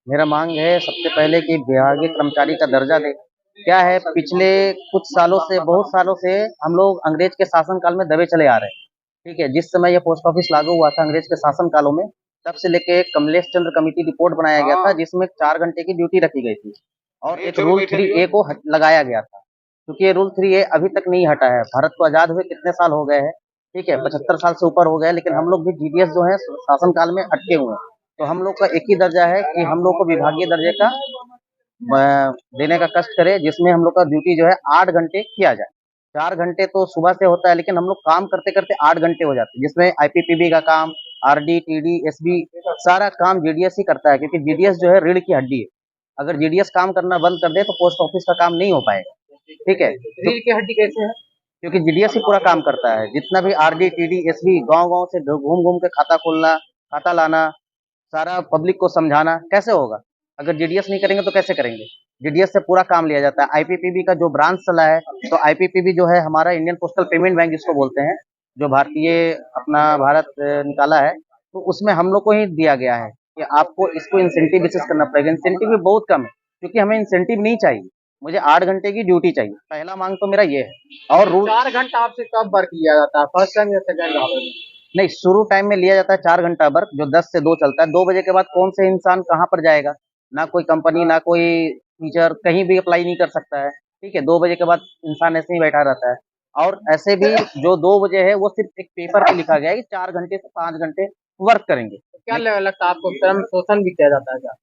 मेरा मांग है सबसे पहले कि विभागीय कर्मचारी का दर्जा दे। क्या है, पिछले कुछ सालों से, बहुत सालों से हम लोग अंग्रेज के शासन काल में दबे चले आ रहे हैं। ठीक है, जिस समय ये पोस्ट ऑफिस लागू हुआ था अंग्रेज के शासन कालों में, तब से लेके कमलेश चंद्र कमेटी रिपोर्ट बनाया गया था, जिसमें 4 घंटे की ड्यूटी रखी गई थी और एक रूल 3A को लगाया गया था। क्योंकि ये रूल 3A अभी तक नहीं हटा है। भारत को आजाद हुए कितने साल हो गए हैं? ठीक है, 75 साल से ऊपर हो गए, लेकिन हम लोग भी जीडीएस जो है शासन काल में अटके हुए हैं। तो हम लोग का एक ही दर्जा है कि हम लोग को विभागीय दर्जे का देने का कष्ट करे, जिसमें हम लोग का ड्यूटी जो है 8 घंटे किया जाए। 4 घंटे तो सुबह से होता है, लेकिन हम लोग काम करते करते 8 घंटे हो जाते हैं, जिसमें आईपीपीबी का काम, आरडी, टीडी, एसबी, सारा काम जीडीएस ही करता है। क्योंकि जीडीएस जो है रीढ़ की हड्डी है। अगर जीडीएस काम करना बंद कर दे तो पोस्ट ऑफिस का काम नहीं हो पाएगा। ठीक है, रीढ़ की हड्डी कैसे है? क्योंकि जीडीएस ही पूरा काम करता है। जितना भी आरडी, टीडी, एसबी, गांव गांव से घूम घूम के खाता खोलना, खाता लाना, सारा पब्लिक को समझाना कैसे होगा? अगर जीडीएस नहीं करेंगे तो कैसे करेंगे? जीडीएस से पूरा काम लिया जाता है। आईपीपीबी का जो ब्रांच चला है, तो आईपीपीबी जो है हमारा इंडियन पोस्टल पेमेंट बैंक जिसको बोलते हैं, जो भारतीय अपना भारत निकाला है, तो उसमें हम लोग को ही दिया गया है कि आपको इसको इंसेंटिव बेसिस करना पड़ेगा। इंसेंटिव भी बहुत कम है, क्योंकि हमें इंसेंटिव नहीं चाहिए। मुझे 8 घंटे की ड्यूटी चाहिए। पहला मांग तो मेरा ये है। और रूल 4 घंटा आपसे कब वर्क लिया जाता है, फर्स्ट टाइम या सेकंड टाइम? नहीं, शुरू टाइम में लिया जाता है 4 घंटा वर्क, जो 10 से 2 चलता है। 2 बजे के बाद कौन से इंसान कहाँ पर जाएगा? ना कोई कंपनी, ना कोई टीचर कहीं भी अप्लाई नहीं कर सकता है। ठीक है, 2 बजे के बाद इंसान ऐसे ही बैठा रहता है। और ऐसे भी जो 2 बजे है वो सिर्फ एक पेपर पे लिखा गया है कि 4 घंटे से 5 घंटे वर्क करेंगे। तो क्या लगता है आपको, श्रम शोषण भी किया जाता है क्या?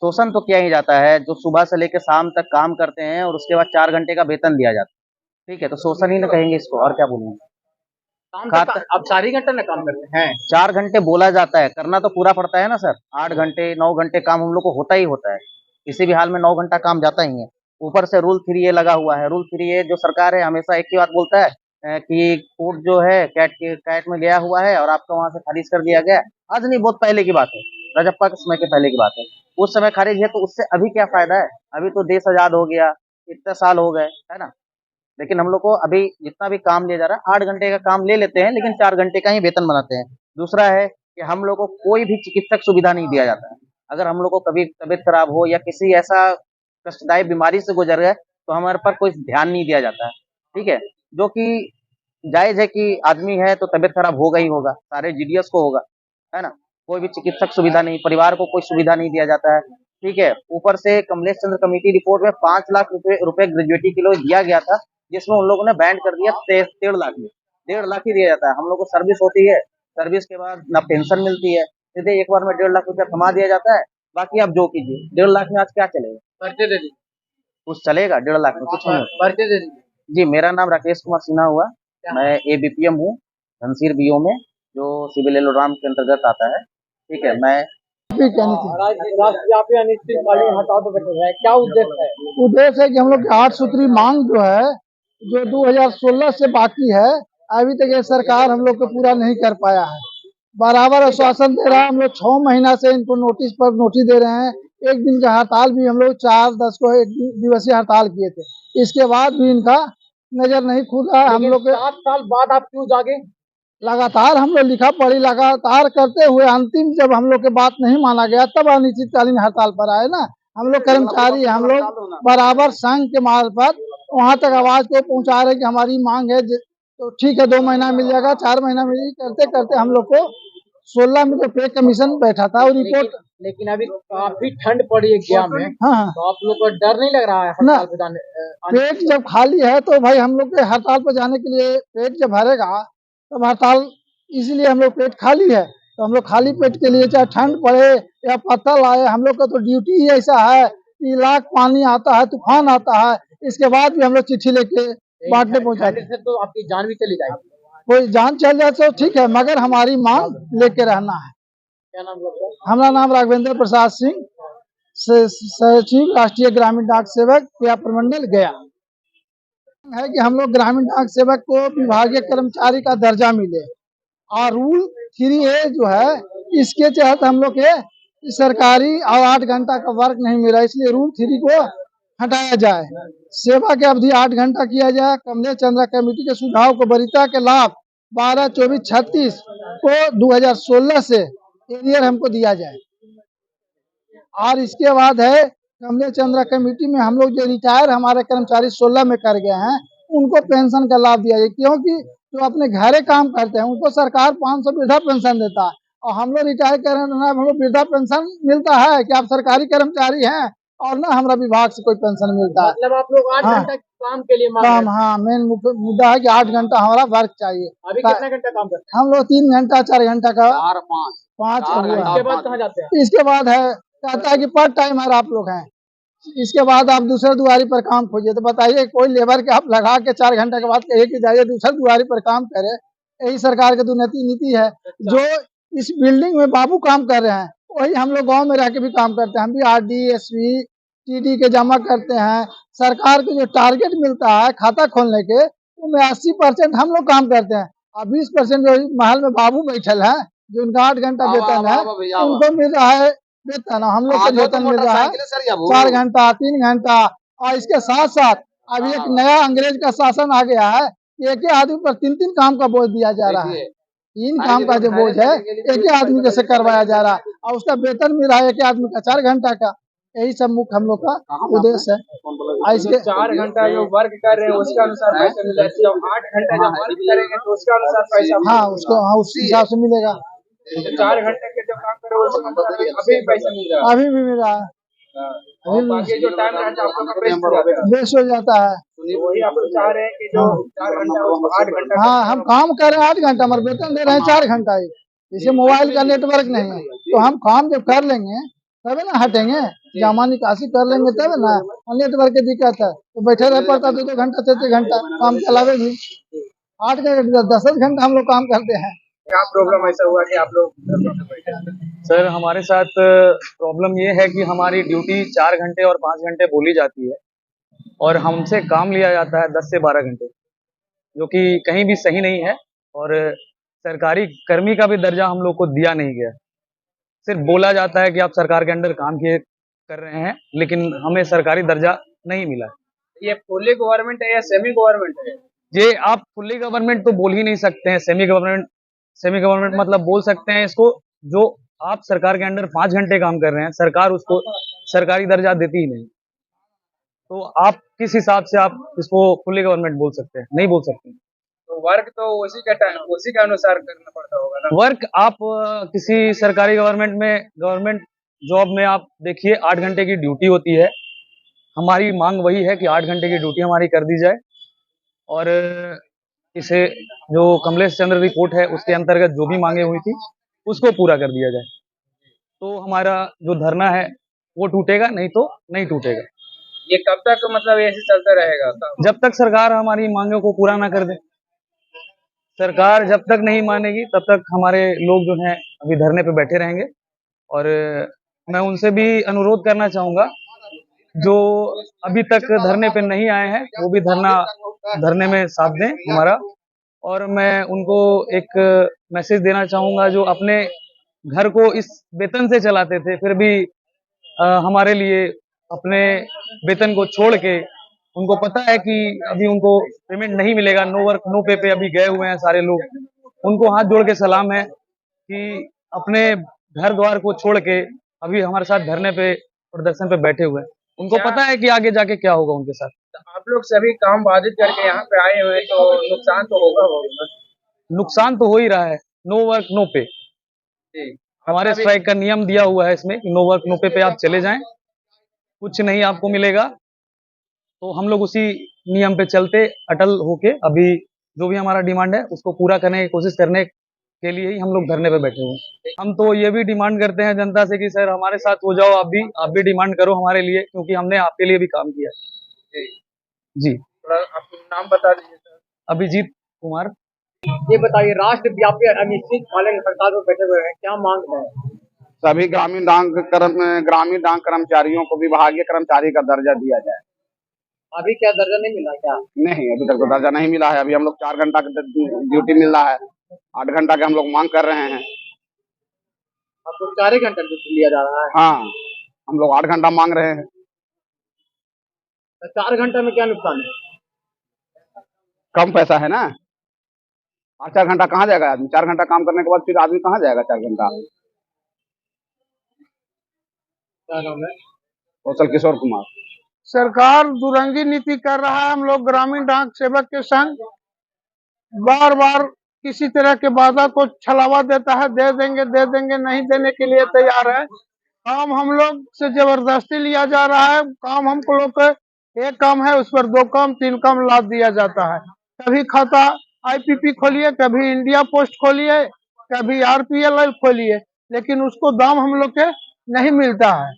शोषण तो किया ही जाता है। जो सुबह से लेकर शाम तक काम करते हैं और उसके बाद 4 घंटे का वेतन दिया जाता है। ठीक है, तो शोषण ही ना कहेंगे इसको, और क्या बोलेंगे? अब 4 ही घंटे ना काम करते हैं? 4 घंटे बोला जाता है, करना तो पूरा पड़ता है ना सर। 8 घंटे 9 घंटे काम हम लोग को होता ही होता है। किसी भी हाल में 9 घंटा काम जाता ही है। ऊपर से रूल 3A लगा हुआ है। रूल 3A जो सरकार है हमेशा एक ही बात बोलता है कि कोर्ट जो है कैट में गया हुआ है और आपको वहां से खारिज कर दिया गया। आज नहीं, बहुत पहले की बात है, रजप्पा के समय के पहले की बात है। उस समय खारिज है तो उससे अभी क्या फायदा है? अभी तो देश आजाद हो गया, इतने साल हो गए, है ना? लेकिन हम लोग को अभी जितना भी काम लिया जा रहा है, 8 घंटे का काम ले लेते हैं, लेकिन 4 घंटे का ही वेतन बनाते हैं। दूसरा है कि हम लोग को कोई भी चिकित्सक सुविधा नहीं दिया जाता है। अगर हम लोग को कभी तबीयत खराब हो या किसी ऐसा कष्टदायी बीमारी से गुजर गए, तो हमारे पर कोई ध्यान नहीं दिया जाता है। ठीक है, जो कि जायज है कि आदमी है तो तबीयत खराब होगा ही होगा, सारे जीडीएस को होगा, है ना? कोई भी चिकित्सक सुविधा नहीं, परिवार को कोई सुविधा नहीं दिया जाता है। ठीक है, ऊपर से कमलेश चंद्र कमेटी रिपोर्ट में 5 लाख रुपए ग्रेजुएटी के लिए दिया गया था, जिसमें उन लोगों ने बैंड कर दिया 1.5 लाख में। 1.5 लाख ही दिया जाता है। हम लोग को सर्विस होती है, सर्विस के बाद ना पेंशन मिलती है, सीधे एक बार में 1.5 लाख रुपया थमा दिया जाता है। बाकी आप जो कीजिए, 1.5 लाख में आज क्या चलेगा? पर्चे दे दीजिए। कुछ चलेगा 1.5 लाख में? कुछ नहीं। पर्चे दे दीजिए। जी, मेरा नाम राकेश कुमार सिन्हा हुआ। मैं एबीपीएम हूँ, धनसीर बीओ में, जो सिविल एलोड्राम के अंतर्गत आता है। ठीक है, मैं राष्ट्रव्यापी अनिश्चितकालीन हड़ताल पर बैठे हैं, क्या उद्देश्य है? उद्देश्य है कि हम लोग की 8 सूत्री मांग जो है, जो 2016 से बाकी है, अभी तक ये सरकार हम लोग को पूरा नहीं कर पाया है। बराबर आश्वासन दे रहा है। हम लोग 6 महीना से इनको नोटिस पर नोटिस दे रहे हैं। एक दिन का हड़ताल भी हम लोग 4/10 को एक दिवसीय हड़ताल किए थे, इसके बाद भी इनका नजर नहीं खुला। हम लोग 7 साल बाद आप क्यों जागे? लगातार हम लोग लिखा पढ़ी लगातार करते हुए अंतिम जब हम लोग के बात नहीं माना गया, तब अनिश्चितकालीन हड़ताल पर आए ना। हम लोग कर्मचारी, हम लोग बराबर संघ के मार्फत वहां तक आवाज को पहुंचा रहे कि हमारी मांग है, तो ठीक है 2 महीना मिल जाएगा, 4 महीना मिल, करते करते हम लोग को 16 में जो पे कमीशन बैठा था और रिपोर्ट। लेकिन अभी काफी ठंड पड़ी है गया में। हाँ, तो आप लोग को डर नहीं लग रहा है ना, हड़ताल पे जाने? पेट जब खाली है तो भाई हम लोग के हड़ताल पर जाने के लिए, पेट जब भरेगा तब हड़ताल, इसीलिए हम लोग पेट खाली है तो हम लोग खाली पेट के लिए, चाहे ठंड पड़े या पत्थर आए, हम लोग का तो ड्यूटी ही ऐसा है कि लाख पानी आता है, तूफान आता है, इसके बाद भी हम लोग चिट्ठी लेके बांटने पहुंचाते से तो आपकी जान भी चली जाएगी। कोई जान चल जाए तो ठीक है, मगर हमारी मांग लेके रहना है। क्या नाम है? हमारा नाम राघवेंद्र प्रसाद सिंह, सचिव राष्ट्रीय ग्रामीण डाक सेवक क्रिया प्रमंडल गया। है कि हम लोग ग्रामीण डाक सेवक को विभागीय कर्मचारी का दर्जा मिले, और रूल 3A जो है, इसके तहत हम लोग के सरकारी और 8 घंटा का वर्क नहीं मिला, इसलिए रूल 3 को हटाया जाए। सेवा की अवधि 8 घंटा किया जाए। कमलेश चंद्र कमेटी के सुझाव को वरीयता के लाभ 12, 24, 36 को 2016 से एरियर हमको दिया जाए। और इसके बाद है कमलेश चंद्रा कमेटी में हम लोग जो रिटायर हमारे कर्मचारी 16 में कर गए हैं उनको पेंशन का लाभ दिया जाए, क्योंकि जो अपने घरे काम करते हैं उनको सरकार 500 वृद्धा पेंशन देता है और हम लोग रिटायर कर रहे हैं, हम लोग वृद्धा पेंशन मिलता है कि आप सरकारी कर्मचारी हैं और ना हमारा विभाग से कोई पेंशन मिलता है। मतलब आप लोग 8 हाँ। घंटा काम के लिए मांग रहे काम, हैं। हाँ, मेन मुद्दा है कि 8 घंटा हमारा वर्क चाहिए। अभी कितना घंटा काम करते हैं? हम लोग 3 घंटा 4 घंटा का 5 4 हुआ। इसके बाद कहाँ जाते हैं? इसके बाद है कहता है कि पार्ट टाइमर आप लोग हैं, इसके बाद आप दूसरे दुआरी पर काम खोजिए। तो बताइए कोई लेबर के आप लगा के 4 घंटे के बाद कहिए कि जाइए दूसरे दुआरी पर काम करे, यही सरकार की दुर्नीति नीति है। जो इस बिल्डिंग में बाबू काम कर रहे हैं वही हम लोग गांव में रह के भी काम करते हैं, हम भी RD SV TD के जमा करते हैं। सरकार को जो टारगेट मिलता है खाता खोलने के उनमें 80% हम लोग काम करते हैं और 20% जो महल में बाबू बैठल है जो उनका 8 घंटा वेतन है उनको मिल रहा है वेतन, हम लोग को वेतन मिल रहा है 4 घंटा 3 घंटा। और इसके साथ साथ अभी एक नया अंग्रेज का शासन आ गया है कि एक ही आदमी पर 3 काम का बोझ दिया जा रहा है। 3 काम का जो बोझ है एक ही आदमी जैसे करवाया जा रहा है और उसका वेतन मिल रहा है एक ही आदमी का 4 घंटा का। यही सब मुख्य हम लोग का उद्देश्य है। और इसके 4 घंटा जो वर्क कर रहे हैं उसके अनुसार पैसा मिल जाता है, जब 8 घंटा जब वर्क करेंगे तो उसके अनुसार पैसा हाँ उसको उस हिसाब से मिलेगा। 4 घंटे के जो काम कर रहे हैं उसके अनुसार अभी पैसा मिल रहा है। अभी भी मिल रहा है, और बाकी जो टाइम रहता है आप लोग का वेस्ट हो जाता है। वेस्ट हो जाता है। तो वही आप लोग चाह रहे हैं कि जो 4 घंटा उसको 8 घंटा हाँ हम काम कर रहे हैं 8 घंटा मगर वेतन दे रहे हैं 4 घंटा ही। जैसे मोबाइल का नेटवर्क नहीं है तो हम काम जब कर लेंगे तभी ना हटेंगे, जमा निकासी कर लेंगे तब ना। नेटवर्क की दिक्कत है तो बैठे रह पड़ता 2 घंटा 3 घंटा काम के अलावे भी 8 घंटा 10 घंटा हम लोग काम करते हैं। क्या प्रॉब्लम ऐसा हुआ कि आप लोग सर हमारे साथ प्रॉब्लम ये है कि हमारी ड्यूटी 4 घंटे और 5 घंटे बोली जाती है और हमसे काम लिया जाता है 10 से 12 घंटे, जो कि कहीं भी सही नहीं है। और सरकारी कर्मी का भी दर्जा हम लोग को दिया नहीं गया। सिर्फ बोला जाता है कि आप सरकार के अंडर काम किए कर रहे हैं, लेकिन हमें सरकारी दर्जा नहीं मिला। ये फुल्ली गवर्नमेंट है या सेमी गवर्नमेंट है? ये आप फुल्ली गवर्नमेंट तो बोल ही नहीं सकते हैं, सेमी गवर्नमेंट मतलब बोल सकते हैं इसको। जो आप सरकार के अंडर 5 घंटे काम कर रहे हैं, सरकार उसको सरकारी दर्जा देती ही नहीं, तो आप किस हिसाब से आप इसको फुल्ली गवर्नमेंट बोल सकते हैं? नहीं बोल सकते। तो वर्क तो उसी के अनुसार करना पड़ता होगा ना। वर्क आप किसी सरकारी गवर्नमेंट जॉब में आप देखिए 8 घंटे की ड्यूटी होती है। हमारी मांग वही है कि 8 घंटे की ड्यूटी हमारी कर दी जाए और इसे जो कमलेश चंद्र रिपोर्ट है उसके अंतर्गत जो भी मांगे हुई थी उसको पूरा कर दिया जाए, तो हमारा जो धरना है वो टूटेगा, नहीं तो नहीं टूटेगा। ये कब तक मतलब ऐसे चलता रहेगा? जब तक सरकार हमारी मांगों को पूरा ना कर दे। सरकार जब तक नहीं मानेगी तब तक हमारे लोग जो हैं अभी धरने पे बैठे रहेंगे। और मैं उनसे भी अनुरोध करना चाहूंगा जो अभी तक धरने पे नहीं आए हैं वो भी धरने में साथ दें हमारा। और मैं उनको एक मैसेज देना चाहूंगा जो अपने घर को इस वेतन से चलाते थे, फिर भी हमारे लिए अपने वेतन को छोड़ के, उनको पता है कि अभी उनको पेमेंट नहीं मिलेगा, नो वर्क नो पे अभी गए हुए हैं सारे लोग। उनको हाथ जोड़ के सलाम है कि अपने घर द्वार को छोड़ के अभी हमारे साथ धरने पे प्रदर्शन पे बैठे हुए हैं। उनको पता है कि आगे जाके क्या होगा उनके साथ। आप लोग सभी काम बाधित करके यहाँ पे आए हुए हैं तो नुकसान तो होगा। नुकसान तो हो ही रहा है। नो वर्क नो पे, हमारे स्ट्राइक का नियम दिया हुआ है इसमें कि नो वर्क नो पे आप चले जाएं, कुछ नहीं आपको मिलेगा। तो हम लोग उसी नियम पे चलते अटल होके अभी जो भी हमारा डिमांड है उसको पूरा करने की कोशिश करने के लिए ही हम लोग धरने पे बैठे हुए हैं। हम तो ये भी डिमांड करते हैं जनता से कि सर हमारे साथ हो जाओ, आप भी डिमांड करो हमारे लिए, क्योंकि हमने आपके लिए भी काम किया है। जी आप नाम बता दीजिए सर। अभिजीत कुमार। ये बताइए, राष्ट्रव्यापी अनिश्चितकालीन हड़ताल पर बैठे हुए हैं, क्या मांग है? सभी ग्रामीण डाक कर्मचारियों को विभागीय कर्मचारी का दर्जा दिया जाए। अभी क्या दर्जा नहीं मिला क्या? नहीं, अभी तक तो दर्जा नहीं मिला है। अभी हम लोग 4 घंटा की ड्यूटी मिल रहा है, 8 घंटा के हम लोग मांग कर रहे हैं। आपको 4 घंटा ड्यूटी लिया जा रहा है? हाँ, हम लोग 8 घंटा मांग रहे हैं। तो 4 घंटे में क्या नुकसान है? कम पैसा है ना। 4 घंटा कहाँ जाएगा आदमी? 4 घंटा काम करने के बाद फिर आदमी कहाँ जाएगा 4 घंटा? क्या नाम है? कौशल किशोर कुमार। सरकार दुरंगी नीति कर रहा है। हम लोग ग्रामीण डाक सेवक के संग बार बार किसी तरह के वादा को छलावा देता है, दे देंगे, नहीं देने के लिए तैयार है। काम हम लोग से जबरदस्ती लिया जा रहा है। काम हम लोग को एक काम है, उस पर 2 काम 3 काम लाद दिया जाता है। कभी खाता IPP खोलिए, कभी इंडिया पोस्ट खोलिए, कभी RPL खोलिए, लेकिन उसको दाम हम लोग के नहीं मिलता है।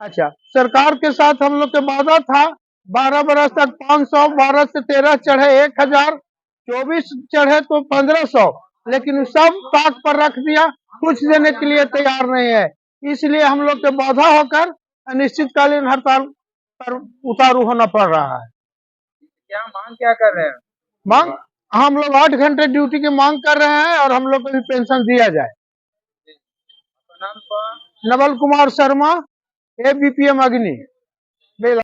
अच्छा, सरकार के साथ हम लोग के वादा था 12 बरस तक 500, 12 से 13 चढ़े 1000, 24 चढ़े तो 1500, लेकिन वो सब ताक पर रख दिया, कुछ देने के लिए तैयार नहीं है। इसलिए हम लोग के बाधा होकर अनिश्चितकालीन हड़ताल पर उतारू होना पड़ रहा है। क्या मांग क्या कर रहे हैं? मांग हम लोग 8 घंटे ड्यूटी की मांग कर रहे हैं और हम लोग को भी पेंशन दिया जाए। आपका नाम क्या? नवल कुमार शर्मा, ABPM अग्नि।